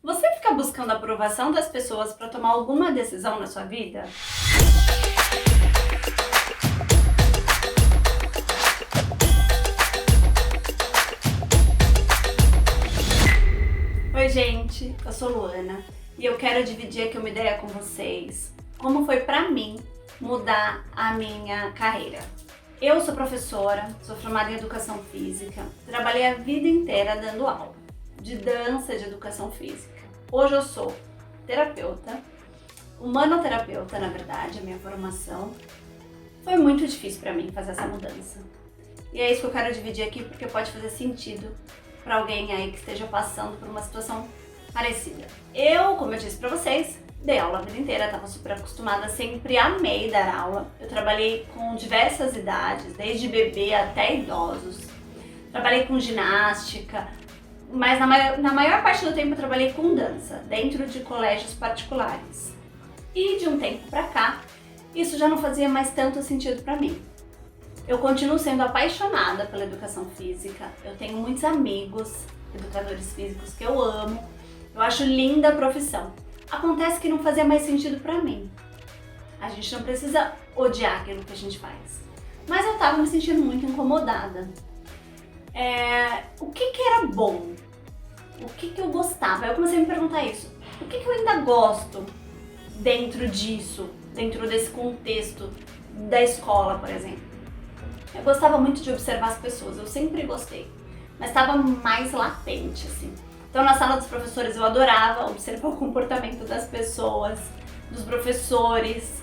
Você fica buscando a aprovação das pessoas para tomar alguma decisão na sua vida? Oi gente, eu sou Luana e eu quero dividir aqui uma ideia com vocês, como foi para mim mudar a minha carreira. Eu sou professora, sou formada em Educação Física, trabalhei a vida inteira dando aula de dança e de Educação Física. Hoje eu sou terapeuta, humanoterapeuta na verdade, a minha formação. Foi muito difícil para mim fazer essa mudança. E é isso que eu quero dividir aqui porque pode fazer sentido para alguém aí que esteja passando por uma situação parecida. Eu, como eu disse para vocês, dei aula a vida inteira, estava super acostumada, sempre amei dar aula. Eu trabalhei com diversas idades, desde bebê até idosos. Trabalhei com ginástica, mas na maior parte do tempo eu trabalhei com dança, dentro de colégios particulares. E de um tempo pra cá, isso já não fazia mais tanto sentido pra mim. Eu continuo sendo apaixonada pela educação física, eu tenho muitos amigos, educadores físicos que eu amo, eu acho linda a profissão. Acontece que não fazia mais sentido pra mim. A gente não precisa odiar aquilo que a gente faz. Mas eu tava me sentindo muito incomodada. O que era bom? O que eu gostava? Eu comecei a me perguntar isso. O que eu ainda gosto dentro disso, dentro desse contexto da escola, por exemplo? Eu gostava muito de observar as pessoas, eu sempre gostei, mas estava mais latente, assim. Então na sala dos professores eu adorava observar o comportamento das pessoas, dos professores,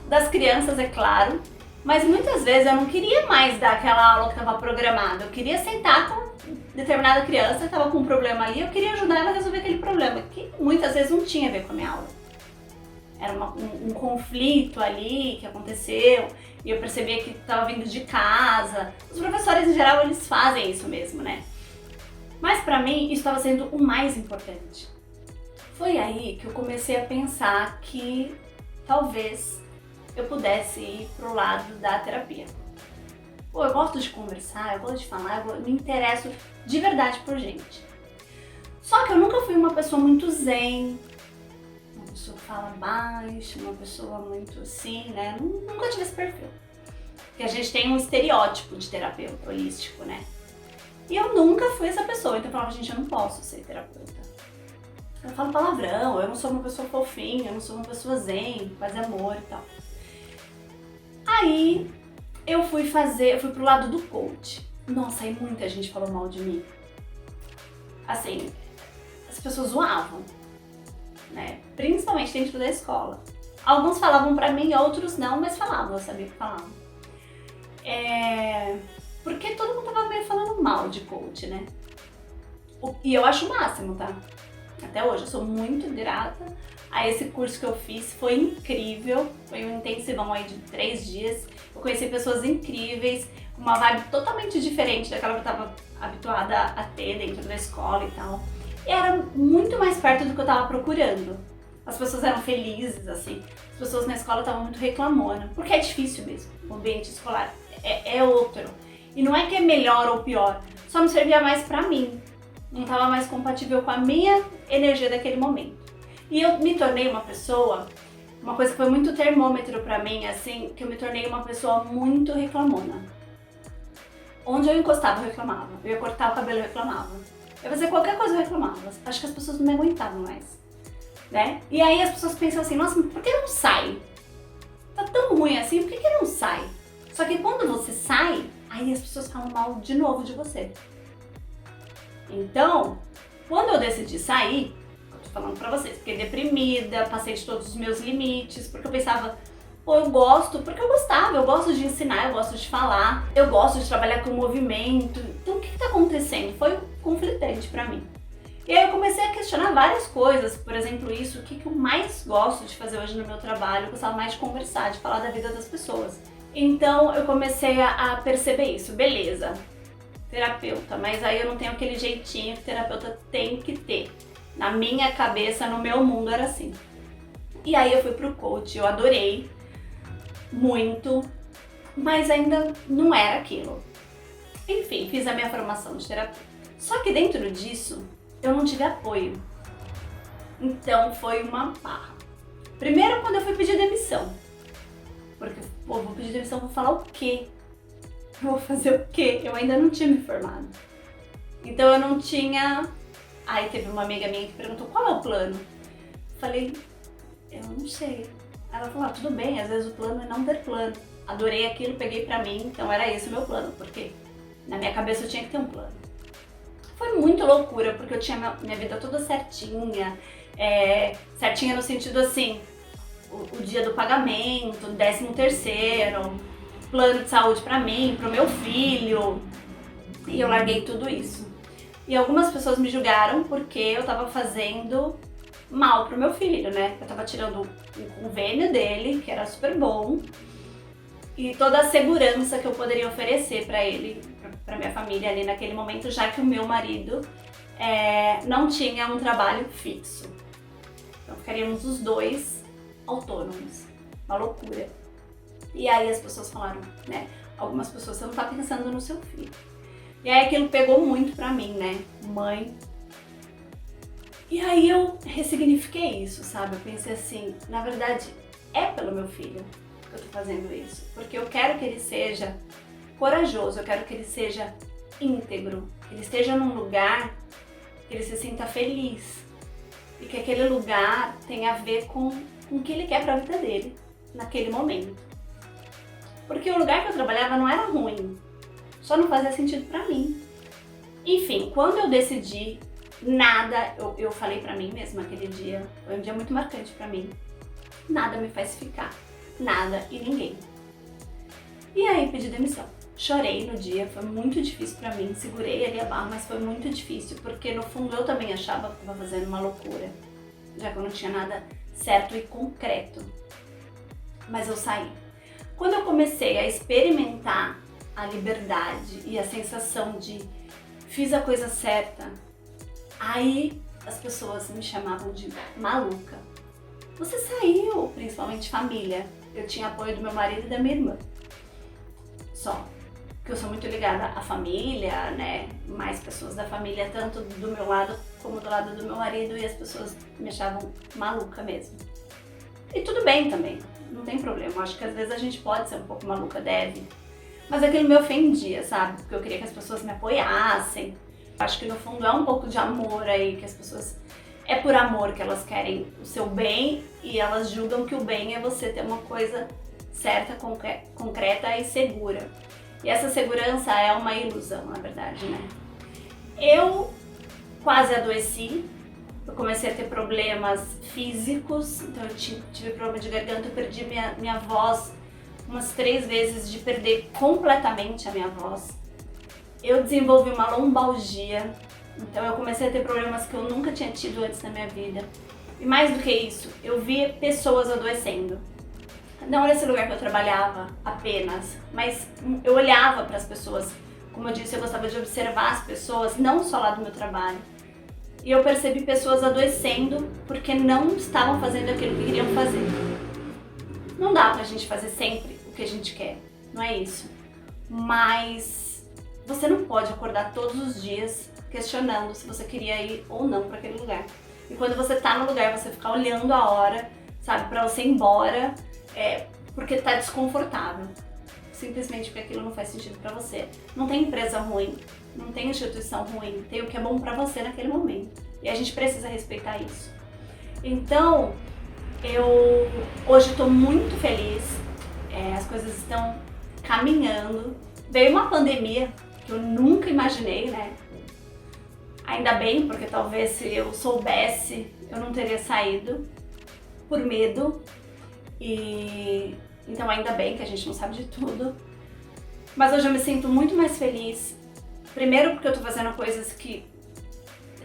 das crianças, é claro, mas muitas vezes eu não queria mais dar aquela aula que estava programada, eu queria sentar com determinada criança que estava com um problema ali, eu queria ajudar ela a resolver aquele problema, que muitas vezes não tinha a ver com a minha aula. Era um conflito ali que aconteceu e eu percebia que estava vindo de casa. Os professores em geral eles fazem isso mesmo, né? Mas pra mim isso estava sendo o mais importante. Foi aí que eu comecei a pensar que talvez eu pudesse ir pro lado da terapia. Pô, eu gosto de conversar, eu gosto de falar, eu me interesso de verdade por gente. Só que eu nunca fui uma pessoa muito zen, uma pessoa que fala baixo, uma pessoa muito assim, né? Nunca tive esse perfil. Porque a gente tem um estereótipo de terapeuta holístico, né? E eu nunca fui essa pessoa, então eu falava, gente, eu não posso ser terapeuta. Eu falo palavrão, eu não sou uma pessoa fofinha, eu não sou uma pessoa zen, faz amor e tal. Aí eu fui pro lado do coach. Nossa, aí muita gente falou mal de mim. Assim, as pessoas zoavam, né? Principalmente dentro da escola. Alguns falavam pra mim, outros não, mas falavam, eu sabia que falavam. Porque todo mundo tava meio falando mal de coach, né? E eu acho o máximo, tá? Até hoje, eu sou muito grata a esse curso que eu fiz, foi incrível, foi um intensivão aí de 3 dias. Eu conheci pessoas incríveis, uma vibe totalmente diferente daquela que eu tava habituada a ter dentro da escola e tal. E era muito mais perto do que eu tava procurando. As pessoas eram felizes, assim, as pessoas na escola estavam muito reclamona, porque é difícil mesmo, o ambiente escolar é outro. E não é que é melhor ou pior, só não servia mais pra mim, não estava mais compatível com a minha energia daquele momento. E eu me tornei uma pessoa, uma coisa que foi muito termômetro pra mim, assim, que eu me tornei uma pessoa muito reclamona. Onde eu encostava, eu reclamava. Eu ia cortar o cabelo, eu reclamava. Eu ia fazer qualquer coisa, eu reclamava. Acho que as pessoas não me aguentavam mais, né? E aí as pessoas pensam assim, nossa, por que não sai? Tá tão ruim assim, por que não sai? Só que quando você sai, aí as pessoas falam mal de novo de você. Então, quando eu decidi sair, eu tô falando pra vocês, fiquei deprimida, passei de todos os meus limites, porque eu pensava, pô, eu gosto, porque eu gostava, eu gosto de ensinar, eu gosto de falar, eu gosto de trabalhar com movimento, então o que tá acontecendo? Foi conflitante pra mim. E aí eu comecei a questionar várias coisas, por exemplo isso, o que eu mais gosto de fazer hoje no meu trabalho, eu gostava mais de conversar, de falar da vida das pessoas. Então eu comecei a perceber isso, beleza, terapeuta, mas aí eu não tenho aquele jeitinho que terapeuta tem que ter. Na minha cabeça, no meu mundo era assim. E aí eu fui pro coach, eu adorei muito, mas ainda não era aquilo. Enfim, fiz a minha formação de terapeuta. Só que dentro disso, eu não tive apoio. Então foi uma barra. Primeiro quando eu fui pedir demissão. Porque, pô, vou pedir demissão, vou falar o quê? Eu vou fazer o quê? Eu ainda não tinha me formado. Então eu não tinha... Aí teve uma amiga minha que perguntou, qual é o plano? Falei, eu não sei. Ela falou, tudo bem, às vezes o plano é não ter plano. Adorei aquilo, peguei pra mim, então era esse o meu plano, porque na minha cabeça eu tinha que ter um plano. Foi muito loucura, porque eu tinha minha vida toda certinha, certinha no sentido assim, o dia do pagamento, 13º, plano de saúde pra mim, pro meu filho, e eu larguei tudo isso. E algumas pessoas me julgaram porque eu tava fazendo mal pro meu filho, né? Eu tava tirando o convênio dele, que era super bom, e toda a segurança que eu poderia oferecer pra ele, pra minha família ali naquele momento, já que o meu marido não tinha um trabalho fixo. Então ficaríamos os dois autônomos. Uma loucura. E aí as pessoas falaram, né? Algumas pessoas, você não tá pensando no seu filho. E aí aquilo pegou muito pra mim, né? Mãe. E aí eu ressignifiquei isso, sabe? Eu pensei assim, na verdade, é pelo meu filho que eu tô fazendo isso. Porque eu quero que ele seja corajoso, eu quero que ele seja íntegro, que ele esteja num lugar que ele se sinta feliz. E que aquele lugar tenha a ver com o que ele quer pra vida dele, naquele momento. Porque o lugar que eu trabalhava não era ruim, só não fazia sentido pra mim. Enfim, quando eu decidi nada, eu falei pra mim mesma aquele dia, foi um dia muito marcante pra mim, nada me faz ficar, nada e ninguém. E aí pedi demissão. Chorei no dia, foi muito difícil pra mim, segurei ali a barra, mas foi muito difícil, porque no fundo eu também achava que estava fazendo uma loucura, já que eu não tinha nada certo e concreto. Mas eu saí. Quando eu comecei a experimentar a liberdade e a sensação de fiz a coisa certa, aí as pessoas me chamavam de maluca. Você saiu, principalmente família. Eu tinha apoio do meu marido e da minha irmã. Só. Porque eu sou muito ligada à família, né? Mais pessoas da família, tanto do meu lado como do lado do meu marido, e as pessoas me achavam maluca mesmo. E tudo bem também, não tem problema. Acho que às vezes a gente pode ser um pouco maluca, deve. Mas aquilo me ofendia, sabe? Porque eu queria que as pessoas me apoiassem. Acho que no fundo é um pouco de amor aí, que as pessoas... É por amor que elas querem o seu bem e elas julgam que o bem é você ter uma coisa certa, concreta e segura. E essa segurança é uma ilusão, na verdade, né? Eu quase adoeci, eu comecei a ter problemas físicos, então eu tive problema de garganta, eu perdi minha voz umas 3 vezes, de perder completamente a minha voz. Eu desenvolvi uma lombalgia, então eu comecei a ter problemas que eu nunca tinha tido antes na minha vida. E mais do que isso, eu via pessoas adoecendo. Não nesse lugar que eu trabalhava apenas, mas eu olhava para as pessoas. Como eu disse, eu gostava de observar as pessoas, não só lá do meu trabalho. E eu percebi pessoas adoecendo porque não estavam fazendo aquilo que queriam fazer. Não dá pra gente fazer sempre o que a gente quer, não é isso. Mas você não pode acordar todos os dias questionando se você queria ir ou não para aquele lugar. E quando você tá no lugar, você ficar olhando a hora, sabe, pra você ir embora, porque tá desconfortável. Simplesmente porque aquilo não faz sentido pra você. Não tem empresa ruim, não tem instituição ruim, tem o que é bom pra você naquele momento. E a gente precisa respeitar isso. Então, eu hoje tô muito feliz, as coisas estão caminhando. Veio uma pandemia que eu nunca imaginei, né? Ainda bem, porque talvez se eu soubesse, eu não teria saído por medo. E então ainda bem que a gente não sabe de tudo. Mas hoje eu me sinto muito mais feliz. Primeiro porque eu tô fazendo coisas que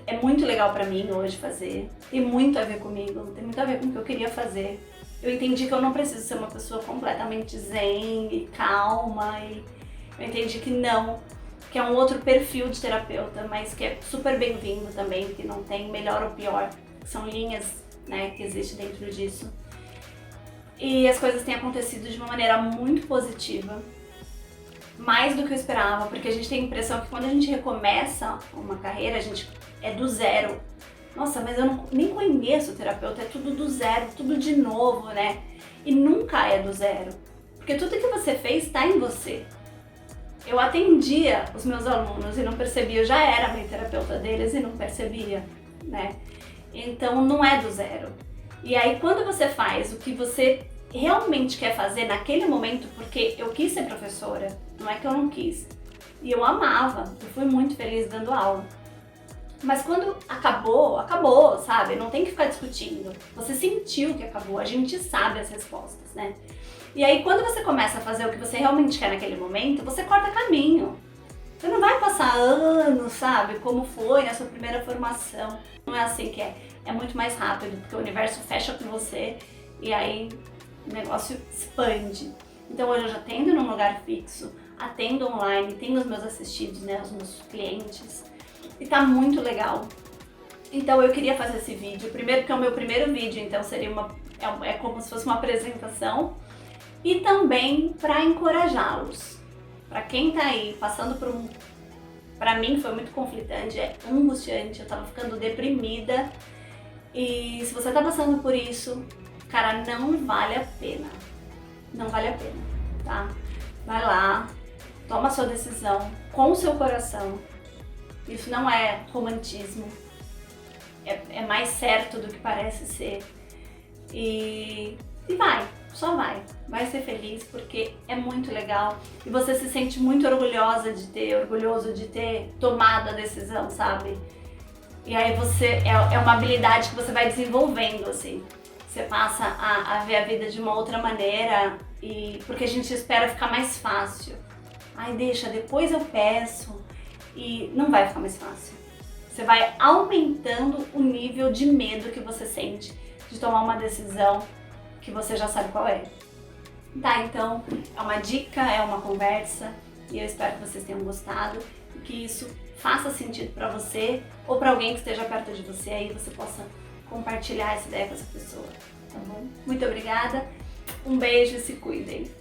é muito legal pra mim hoje fazer. Tem muito a ver comigo, tem muito a ver com o que eu queria fazer. Eu entendi que eu não preciso ser uma pessoa completamente zen e calma. E eu entendi que não, que é um outro perfil de terapeuta, mas que é super bem-vindo também, que não tem melhor ou pior. São linhas, né, que existem dentro disso. E as coisas têm acontecido de uma maneira muito positiva, mais do que eu esperava, porque a gente tem a impressão que quando a gente recomeça uma carreira, a gente é do zero, Nossa, mas eu nem conheço o terapeuta, é tudo do zero, tudo de novo, né? E nunca é do zero, porque tudo que você fez está em você. Eu atendia os meus alunos e não percebia, eu já era meio terapeuta deles e não percebia, né? Então não é do zero. E aí quando você faz o que você realmente quer fazer naquele momento, porque eu quis ser professora, não é que eu não quis. E eu amava, eu fui muito feliz dando aula. Mas quando acabou, acabou, sabe? Não tem que ficar discutindo. Você sentiu que acabou, a gente sabe as respostas, né? E aí quando você começa a fazer o que você realmente quer naquele momento, você corta caminho. Você não vai passar anos, sabe? Como foi na sua primeira formação. Não é assim que é. É muito mais rápido, porque o universo fecha com você e aí o negócio expande. Então hoje eu já atendo num lugar fixo, atendo online, tenho os meus assistidos, né? Os meus clientes. E tá muito legal. Então eu queria fazer esse vídeo, primeiro porque é o meu primeiro vídeo, então seria é como se fosse uma apresentação. E também para encorajá-los. Para quem tá aí passando por Pra mim foi muito conflitante, é angustiante, eu tava ficando deprimida. E se você tá passando por isso, cara, não vale a pena. Não vale a pena, tá? Vai lá, toma a sua decisão com o seu coração. Isso não é romantismo. É mais certo do que parece ser. E vai, só vai. Vai ser feliz porque é muito legal. E você se sente muito orgulhoso de ter tomado a decisão, sabe? E aí é uma habilidade que você vai desenvolvendo, assim. Você passa a ver a vida de uma outra maneira, porque a gente espera ficar mais fácil. Ai, deixa, depois eu peço. E não vai ficar mais fácil. Você vai aumentando o nível de medo que você sente de tomar uma decisão que você já sabe qual é. Tá, então é uma dica, é uma conversa e eu espero que vocês tenham gostado e que isso faça sentido pra você ou pra alguém que esteja perto de você, aí você possa compartilhar essa ideia com essa pessoa, tá bom? Muito obrigada, um beijo e se cuidem!